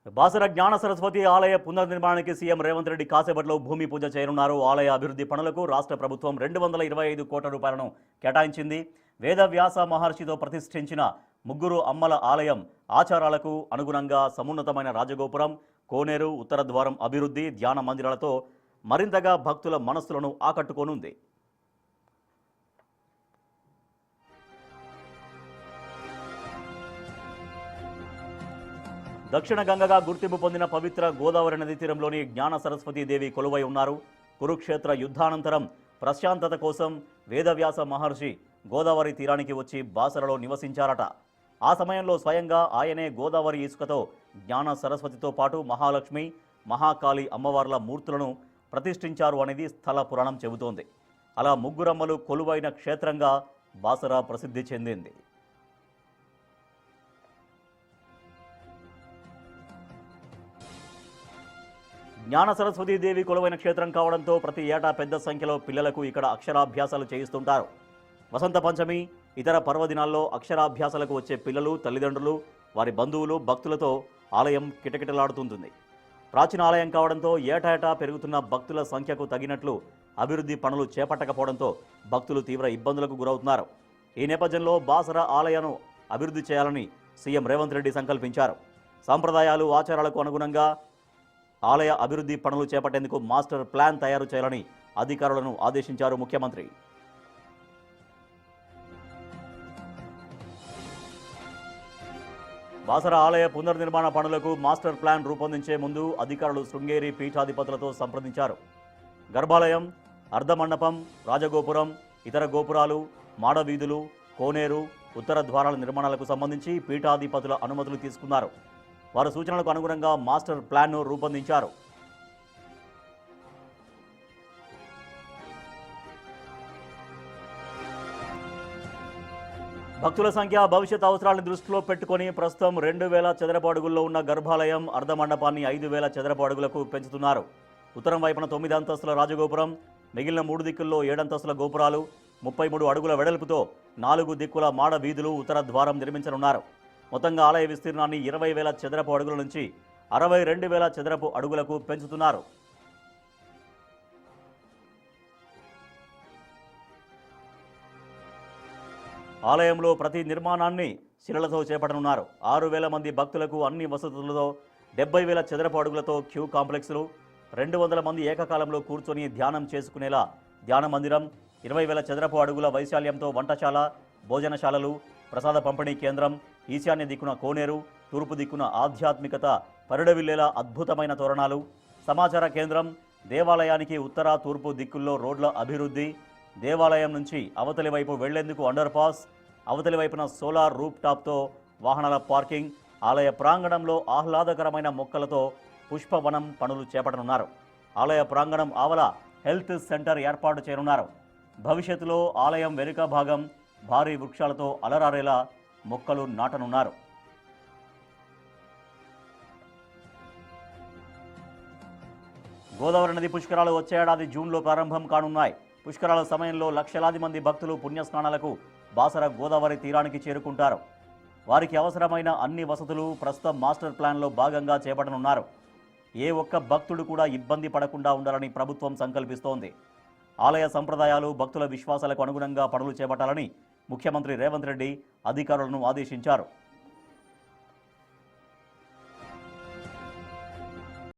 బాసర జ్ఞాన సరస్వతి ఆలయ పునర్నిర్మాణానికి సీఎం రేవంత్ రెడ్డి కాసేపట్లో భూమి పూజ చేయనున్నారు. ఆలయ అభివృద్ధి పనులకు రాష్ట్ర ప్రభుత్వం 225 కోట్ల రూపాయలను కేటాయించింది. వేదవ్యాస మహర్షితో ప్రతిష్ఠించిన ముగ్గురు అమ్మల ఆలయం ఆచారాలకు అనుగుణంగా సమున్నతమైన రాజగోపురం, కోనేరు, ఉత్తర ద్వారం అభివృద్ధి, ధ్యాన మందిరాలతో మరింతగా భక్తుల మనస్సులను ఆకట్టుకోనుంది. దక్షిణ గంగగా గుర్తింపు పొందిన పవిత్ర గోదావరి నదీ తీరంలోని జ్ఞాన సరస్వతీ దేవి కొలువై ఉన్నారు. కురుక్షేత్ర యుద్ధానంతరం ప్రశాంతత కోసం వేదవ్యాస మహర్షి గోదావరి తీరానికి వచ్చి బాసరలో నివసించారట. ఆ సమయంలో స్వయంగా ఆయనే గోదావరి ఇసుకతో జ్ఞాన సరస్వతితో పాటు మహాలక్ష్మి, మహాకాళి అమ్మవార్ల మూర్తులను ప్రతిష్ఠించారు అనేది స్థల పురాణం చెబుతోంది. అలా ముగ్గురమ్మలు కొలువైన క్షేత్రంగా బాసర ప్రసిద్ధి చెందింది. జ్ఞాన సరస్వతీ దేవి కొలువైన క్షేత్రం కావడంతో ప్రతి ఏటా పెద్ద సంఖ్యలో పిల్లలకు ఇక్కడ అక్షరాభ్యాసాలు చేయిస్తుంటారు. వసంత పంచమి, ఇతర పర్వదినాల్లో అక్షరాభ్యాసాలకు వచ్చే పిల్లలు, తల్లిదండ్రులు, వారి బంధువులు, భక్తులతో ఆలయం కిటకిటలాడుతుంటుంది. ప్రాచీన ఆలయం కావడంతో ఏటా పెరుగుతున్న భక్తుల సంఖ్యకు తగినట్లు అభివృద్ధి పనులు చేపట్టకపోవడంతో భక్తులు తీవ్ర ఇబ్బందులకు గురవుతున్నారు. ఈ నేపథ్యంలో బాసర ఆలయాన్ని అభివృద్ధి చేయాలని సీఎం రేవంత్ రెడ్డి సంకల్పించారు. సాంప్రదాయాలు, ఆచారాలకు అనుగుణంగా ఆలయ అభివృద్ధి పనులు చేపట్టేందుకు మాస్టర్ ప్లాన్ తయారు చేయాలని అధికారులను ఆదేశించారు ముఖ్యమంత్రి. బాసర ఆలయ పునర్నిర్మాణ పనులకు మాస్టర్ ప్లాన్ రూపొందించే ముందు అధికారులు శృంగేరి పీఠాధిపతులతో సంప్రదించారు. గర్భాలయం, అర్ధమండపం, రాజగోపురం, ఇతర గోపురాలు, మాడవీధులు, కోనేరు, ఉత్తర ద్వారాల నిర్మాణాలకు సంబంధించి పీఠాధిపతుల అనుమతులు తీసుకున్నారు. వారి సూచనలకు అనుగుణంగా మాస్టర్ ప్లాన్ను రూపొందించారు. భక్తుల సంఖ్య, భవిష్యత్ అవసరాలను దృష్టిలో పెట్టుకుని ప్రస్తుతం 2000 చదరపు అడుగుల్లో ఉన్న గర్భాలయం, అర్ధమండపాన్ని 5000 చదరపు అడుగులకు పెంచుతున్నారు. ఉత్తరం వైపున 9 అంతస్తుల రాజగోపురం, మిగిలిన 3 దిక్కుల్లో 7 అంతస్తుల గోపురాలు, 33 అడుగుల వెడల్పుతో 4 దిక్కుల మాడ వీధులు, ఉత్తర ద్వారం నిర్మించనున్నారు. మొత్తంగా ఆలయ విస్తీర్ణాన్ని 20,000 చదరపు అడుగుల నుంచి 62,000 చదరపు అడుగులకు పెంచుతున్నారు. ఆలయంలో ప్రతి నిర్మాణాన్ని శిలలతో చేపట్టనున్నారు. 6,000 మంది భక్తులకు అన్ని వసతులతో 70,000 చదరపు అడుగులతో క్యూ కాంప్లెక్స్లు, 200 మంది ఏకకాలంలో కూర్చొని ధ్యానం చేసుకునేలా ధ్యాన మందిరం, 20,000 చదరపు అడుగుల వైశాల్యంతో వంటశాల, భోజనశాలలు, ప్రసాద పంపిణీ కేంద్రం, ఈశాన్య దిక్కున కోనేరు, తూర్పు దిక్కున ఆధ్యాత్మికత పరిడవిల్లేలా అద్భుతమైన తోరణాలు, సమాచార కేంద్రం, దేవాలయానికి ఉత్తర, తూర్పు దిక్కుల్లో రోడ్ల అభివృద్ధి, దేవాలయం నుంచి అవతలి వైపు వెళ్లేందుకు అండర్ పాస్, అవతలి వైపున సోలార్ రూప్ టాప్తో వాహనాల పార్కింగ్, ఆలయ ప్రాంగణంలో ఆహ్లాదకరమైన మొక్కలతో పుష్పవనం పనులు చేపట్టనున్నారు. ఆలయ ప్రాంగణం ఆవల హెల్త్ సెంటర్ ఏర్పాటు చేయనున్నారు. భవిష్యత్తులో ఆలయం వెనుక భాగం భారీ వృక్షాలతో అలరారేలా మొక్కలు నాటనున్నారు. గోదావరి నది పుష్కరాలు వచ్చే ఏడాది జూన్లో ప్రారంభం కానున్నాయి. పుష్కరాల సమయంలో లక్షలాది మంది భక్తులు పుణ్యస్నానాలకు బాసర గోదావరి తీరానికి చేరుకుంటారు. వారికి అవసరమైన అన్ని వసతులు ప్రస్తుతం మాస్టర్ ప్లాన్లో భాగంగా చేపట్టనున్నారు. ఏ ఒక్క భక్తుడు కూడా ఇబ్బంది పడకుండా ఉండాలని ప్రభుత్వం సంకల్పిస్తోంది. ఆలయ సంప్రదాయాలు, భక్తుల విశ్వాసాలకు అనుగుణంగా పనులు చేపట్టాలని ముఖ్యమంత్రి రేవంత్ రెడ్డి అధికారులను ఆదేశించారు.